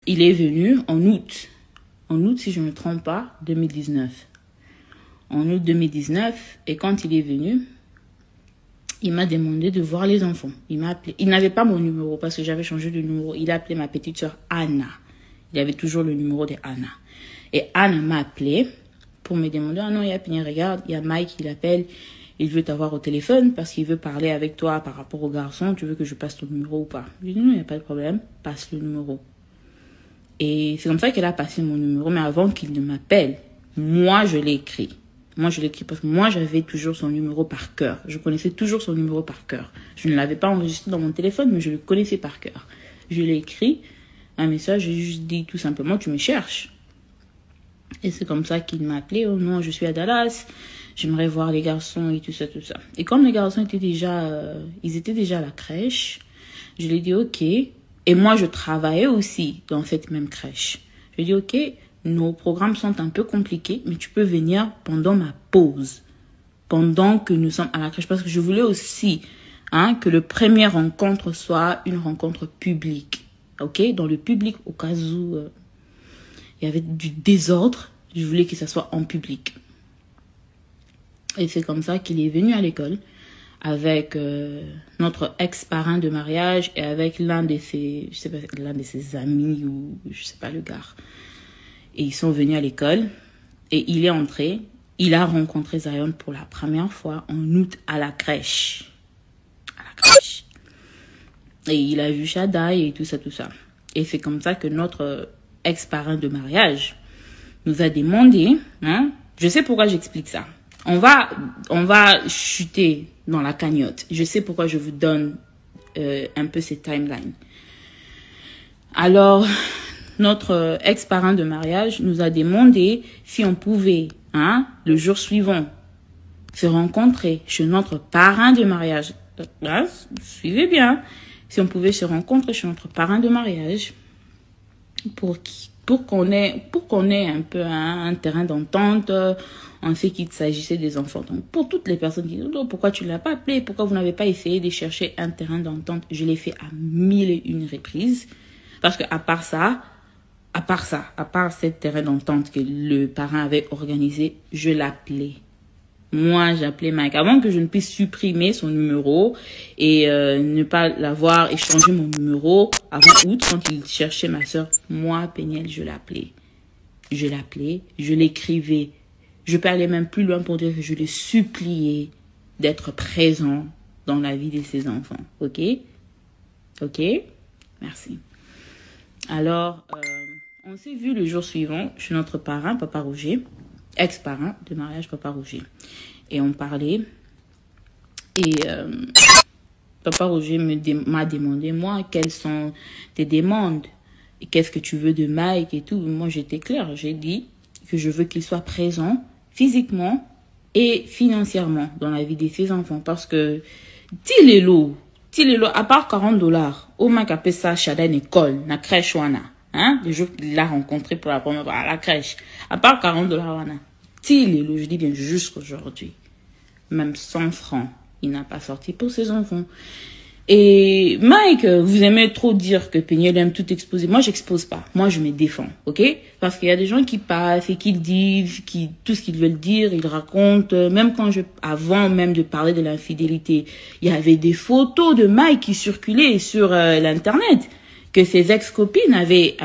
il est venu en août. En août, si je ne me trompe pas, 2019. En août 2019, et quand il est venu, il m'a demandé de voir les enfants. Il m'a appelé. Il n'avait pas mon numéro parce que j'avais changé de numéro. Il a appelé ma petite sœur Anna. Il avait toujours le numéro de Anna. Et Anna m'a appelé pour me demander, ah non, il y a Péniel, regarde, il y a Mike qui l'appelle. Il veut t'avoir au téléphone parce qu'il veut parler avec toi par rapport au garçon. Tu veux que je passe ton numéro ou pas? Je lui ai dit, non, il n'y a pas de problème. Passe le numéro. Et c'est comme ça qu'elle a passé mon numéro. Mais avant qu'il ne m'appelle, moi, je l'ai écrit. Moi, je l'ai écrit parce que moi, j'avais toujours son numéro par cœur. Je connaissais toujours son numéro par cœur. Je ne l'avais pas enregistré dans mon téléphone, mais je le connaissais par cœur. Je l'ai écrit un message, j'ai juste dit tout simplement, tu me cherches. Et c'est comme ça qu'il m'a appelé. Oh non, je suis à Dallas. J'aimerais voir les garçons et tout ça, tout ça. Et comme les garçons étaient déjà, ils étaient déjà à la crèche, je lui ai dit, ok. Et moi, je travaillais aussi dans cette même crèche. Je lui ai dit, ok, nos programmes sont un peu compliqués, mais tu peux venir pendant ma pause, pendant que nous sommes à la crèche, parce que je voulais aussi que le premier rencontre soit une rencontre publique, ok, dans le public, au cas où il y avait du désordre, je voulais que ça soit en public. Et c'est comme ça qu'il est venu à l'école avec notre ex-parrain de mariage et avec l'un de ses, je sais pas, l'un de ses amis ou je sais pas le gars. Et ils sont venus à l'école et il est entré. Il a rencontré Zion pour la première fois en août à la crèche. À la crèche. Et il a vu Shadai et tout ça, tout ça. Et c'est comme ça que notre ex-parrain de mariage nous a demandé, je sais pourquoi j'explique ça. On va chuter dans la cagnotte. Je sais pourquoi je vous donne un peu ces timelines. Alors, notre ex-parrain de mariage nous a demandé si on pouvait, le jour suivant, se rencontrer chez notre parrain de mariage. Là, suivez bien. Si on pouvait se rencontrer chez notre parrain de mariage pour qu'on ait un peu un terrain d'entente en ce qu'il s'agissait des enfants. Donc, pour toutes les personnes qui disent, oh, pourquoi tu ne l'as pas appelé? Pourquoi vous n'avez pas essayé de chercher un terrain d'entente? Je l'ai fait à 1001 reprises. Parce que à part cette terrain d'entente que le parrain avait organisé, je l'appelais. Moi, j'appelais Mike. Avant que je ne puisse supprimer son numéro et ne pas l'avoir échangé mon numéro avant août, quand il cherchait ma soeur, moi, Péniel, je l'appelais. Je l'écrivais. Je peux aller même plus loin pour dire que je le suppliais d'être présent dans la vie de ses enfants. Ok? Ok? Merci. Alors, on s'est vu le jour suivant chez notre parrain, Papa Roger, ex-parrain de mariage, Papa Roger. Et on parlait. Et Papa Roger m'a demandé, moi, quelles sont tes demandes? Et qu'est-ce que tu veux de Mike et tout? Moi, j'étais claire. J'ai dit que je veux qu'il soit présent physiquement et financièrement dans la vie de ses enfants. Parce que, Tilelo, à part $40, au moins qu'appelle ça Shadai école, na crèche wana, le jour qu'il l'a rencontré pour la première fois à la crèche, à part $40 wana, Tilelo, je dis bien juste aujourd'hui, même 100 francs, il n'a pas sorti pour ses enfants. Et Mike, vous aimez trop dire que Péniel aime tout exposer. Moi, j'expose pas. Moi, je me défends, ok? Parce qu'il y a des gens qui passent et qui disent tout ce qu'ils veulent dire, ils racontent. Même avant même de parler de l'infidélité, il y avait des photos de Mike qui circulaient sur l'internet que ses ex-copines avaient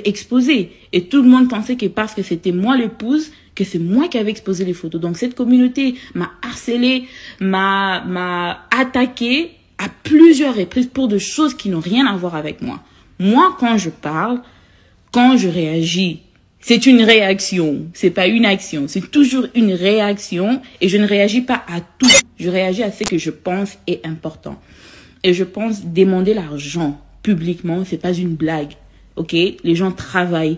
exposées. Et tout le monde pensait que parce que c'était moi l'épouse, que c'est moi qui avais exposé les photos. Donc cette communauté m'a harcelé, m'a attaqué à plusieurs reprises pour des choses qui n'ont rien à voir avec moi. Moi, quand je parle, quand je réagis, c'est une réaction. C'est pas une action. C'est toujours une réaction et je ne réagis pas à tout. Je réagis à ce que je pense est important. Et je pense demander l'argent publiquement, c'est pas une blague. Ok? Les gens travaillent.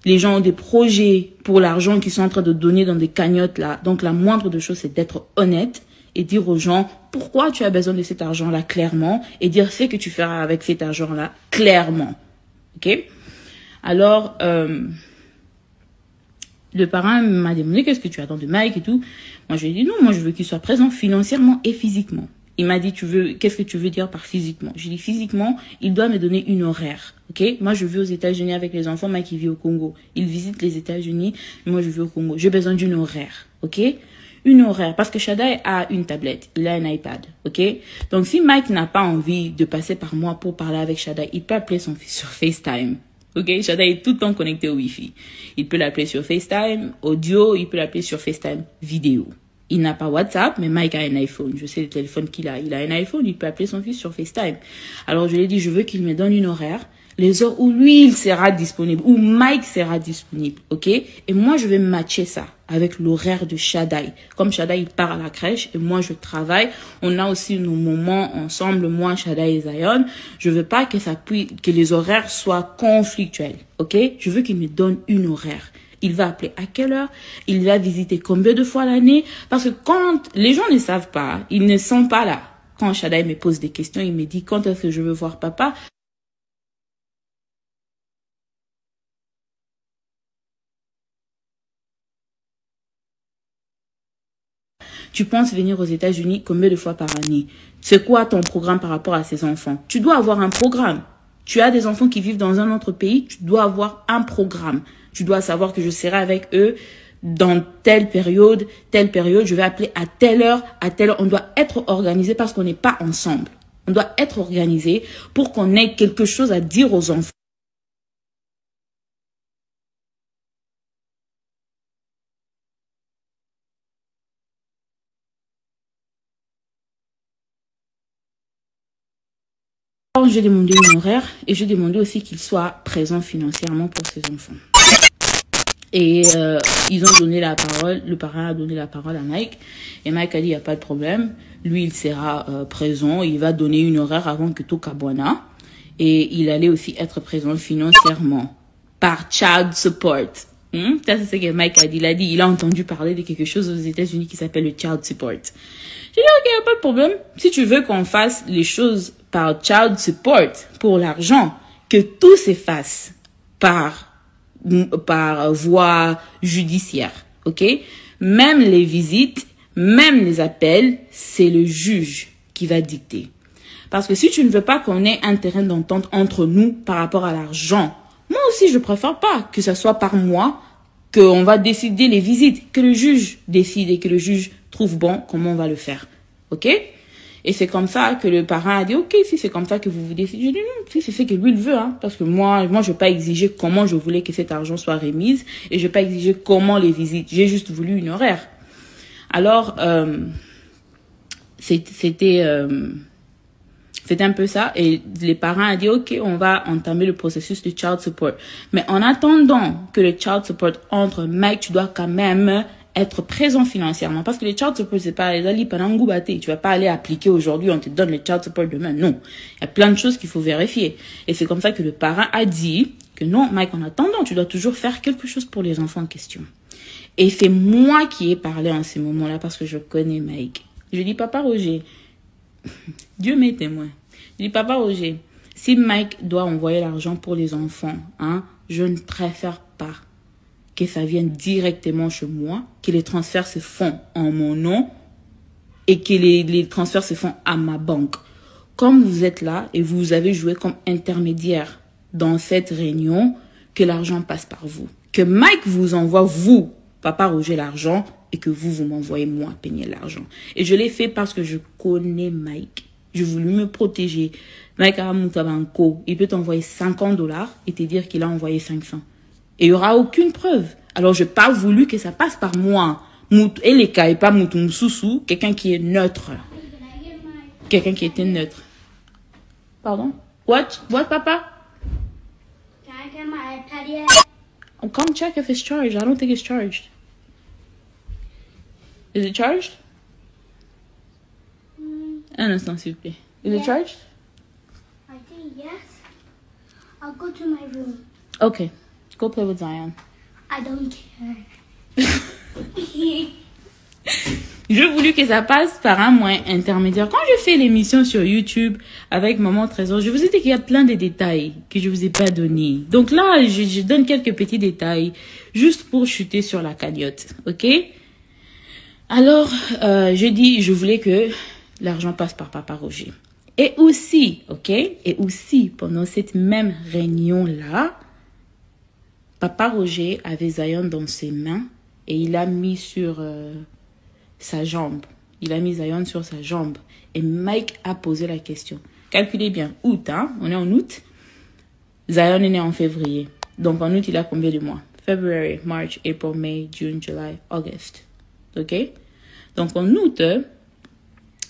Les gens ont des projets pour l'argent qu'ils sont en train de donner dans des cagnottes là. Donc la moindre des choses, c'est d'être honnête et dire aux gens pourquoi tu as besoin de cet argent-là clairement et dire ce que tu feras avec cet argent-là clairement. Ok? Alors, le parrain m'a demandé qu'est-ce que tu attends de Mike et tout. Moi, je lui ai dit non, moi je veux qu'il soit présent financièrement et physiquement. Il m'a dit, qu'est-ce que tu veux dire par physiquement? J'ai dit, physiquement, il doit me donner une horaire. Ok? Moi, je vis aux États-Unis avec les enfants, Mike, il vit au Congo. Il visite les États-Unis, moi, je vis au Congo. J'ai besoin d'une horaire. Ok? Une horaire. Parce que Shaddai a une tablette. Il a un iPad. Ok? Donc, si Mike n'a pas envie de passer par moi pour parler avec Shaddai, il peut appeler son fils sur FaceTime. Ok? Shaddai est tout le temps connecté au Wi-Fi. Il peut l'appeler sur FaceTime audio, il peut l'appeler sur FaceTime vidéo. Il n'a pas WhatsApp, mais Mike a un iPhone. Je sais le téléphone qu'il a. Il a un iPhone, il peut appeler son fils sur FaceTime. Alors, je lui ai dit, je veux qu'il me donne une horaire, les heures où lui, il sera disponible, où Mike sera disponible, ok? Et moi, je vais matcher ça avec l'horaire de Shaddai. Comme Shaddai, il part à la crèche et moi, je travaille. On a aussi nos moments ensemble, moi, Shaddai et Zion. Je veux pas que les horaires soient conflictuels, ok? Je veux qu'il me donne une horaire. Il va appeler à quelle heure? Il va visiter combien de fois l'année? Parce que quand les gens ne savent pas, ils ne sont pas là. Quand Shaddai me pose des questions, il me dit quand est-ce que je veux voir papa? Tu penses venir aux États-Unis combien de fois par année? C'est quoi ton programme par rapport à ces enfants? Tu dois avoir un programme. Tu as des enfants qui vivent dans un autre pays, tu dois avoir un programme. Tu dois savoir que je serai avec eux dans telle période, je vais appeler à telle heure, à telle heure. On doit être organisé parce qu'on n'est pas ensemble. On doit être organisé pour qu'on ait quelque chose à dire aux enfants. J'ai demandé une horaire et j'ai demandé aussi qu'il soit présent financièrement pour ses enfants. Et ils ont donné la parole, le parrain a donné la parole à Mike. Et Mike a dit, il n'y a pas de problème. Lui, il sera présent. Il va donner une horaire avant que tout Kabwana. Et il allait aussi être présent financièrement par child support. Ça, c'est ce que Mike a dit. Il a entendu parler de quelque chose aux États-Unis qui s'appelle le child support. J'ai dit, ok, il n'y a pas de problème. Si tu veux qu'on fasse les choses par child support, pour l'argent, que tout s'efface par voie judiciaire, ok? Même les visites, même les appels, c'est le juge qui va dicter. Parce que si tu ne veux pas qu'on ait un terrain d'entente entre nous par rapport à l'argent, moi aussi je préfère pas que ce soit par moi qu'on va décider les visites, que le juge décide et que le juge trouve bon comment on va le faire, ok? Et c'est comme ça que le parrain a dit, ok, si c'est comme ça que vous décidez, je dis non, si c'est ce que lui il veut, hein, parce que moi, je vais pas exiger comment je voulais que cet argent soit remise et je vais pas exiger comment les visites. J'ai juste voulu une horaire. Alors, c'était un peu ça et les parents ont dit, ok, on va entamer le processus de child support. Mais en attendant que le child support entre, Mike, tu dois quand même être présent financièrement. Parce que les child support, c'est pas les alliés pendant tu vas pas aller appliquer aujourd'hui, on te donne le child support demain. Non. Il y a plein de choses qu'il faut vérifier. Et c'est comme ça que le parent a dit que non, Mike, en attendant, tu dois toujours faire quelque chose pour les enfants en question. Et c'est moi qui ai parlé en ces moments-là parce que je connais Mike. Je dis, papa Roger, Dieu m'est témoin. Je dis, papa Roger, si Mike doit envoyer l'argent pour les enfants, hein, je ne préfère pas que ça vienne directement chez moi, que les transferts se font en mon nom et que les transferts se font à ma banque. Comme vous êtes là et vous avez joué comme intermédiaire dans cette réunion, que l'argent passe par vous. Que Mike vous envoie, vous, papa Roger, l'argent et que vous m'envoyez moi payer l'argent. Et je l'ai fait parce que je connais Mike. Je voulais me protéger. Mike Aramutabanko, il peut t'envoyer $50 et te dire qu'il a envoyé 500. Et il n'y aura aucune preuve. Alors, je n'ai pas voulu que ça passe par moi. Et les cas, et pas Moutoumsousou, quelqu'un qui est neutre. Quelqu'un qui était neutre. Pardon? What, papa? Can I get my iPad yet? I'll come check if it's charged. I don't think it's charged. Is it charged? Un instant, s'il vous plaît. Is it charged? I think yes. I'll go to my room. Okay. Go play with Zion. I don't care. J'ai voulu que ça passe par un moyen intermédiaire. Quand je fais l'émission sur YouTube avec Maman Trésor, je vous ai dit qu'il y a plein de détails que je vous ai pas donnés. Donc là, je donne quelques petits détails juste pour chuter sur la cagnotte. Ok? Alors, je dis, je voulais que l'argent passe par Papa Roger. Et aussi, ok, et aussi, pendant cette même réunion-là, Papa Roger avait Zion dans ses mains et il a mis sur sa jambe. Il a mis Zion sur sa jambe. Et Mike a posé la question. Calculez bien, août, hein? On est en août. Zion est né en février. Donc en août, il a combien de mois? February, March, April, May, June, July, August. Ok? Donc en août,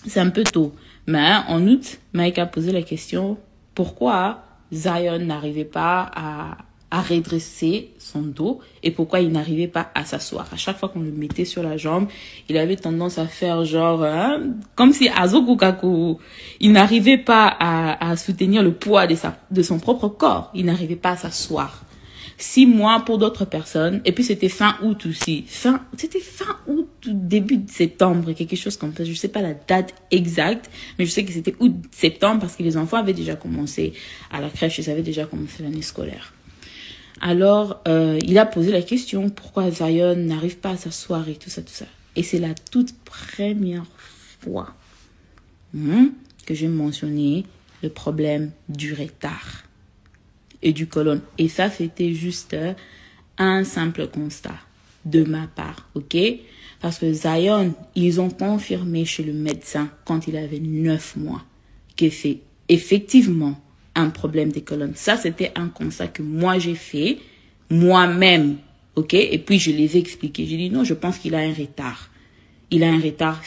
c'est un peu tôt. Mais en août, Mike a posé la question, pourquoi Zion n'arrivait pas à redresser son dos et pourquoi il n'arrivait pas à s'asseoir. À chaque fois qu'on le mettait sur la jambe, il avait tendance à faire genre, comme si Azokukaku, il n'arrivait pas à soutenir le poids de son propre corps. Il n'arrivait pas à s'asseoir. 6 mois pour d'autres personnes. Et puis c'était fin août aussi. C'était fin août, début de septembre, quelque chose comme ça. Je sais pas la date exacte, mais je sais que c'était août-septembre parce que les enfants avaient déjà commencé à la crèche, ils avaient déjà commencé l'année scolaire. Alors, il a posé la question, pourquoi Zion n'arrive pas à s'asseoir et tout ça, tout ça. Et c'est la toute première fois que j'ai mentionné le problème du retard et du côlon. Et ça, c'était juste un simple constat de ma part, ok? Parce que Zion, ils ont confirmé chez le médecin quand il avait 9 mois que c'est effectivement un problème des colonnes. Ça, c'était un constat que moi, j'ai fait moi-même, ok? Et puis, je les ai expliqués. J'ai dit, non, je pense qu'il a un retard. Il a un retard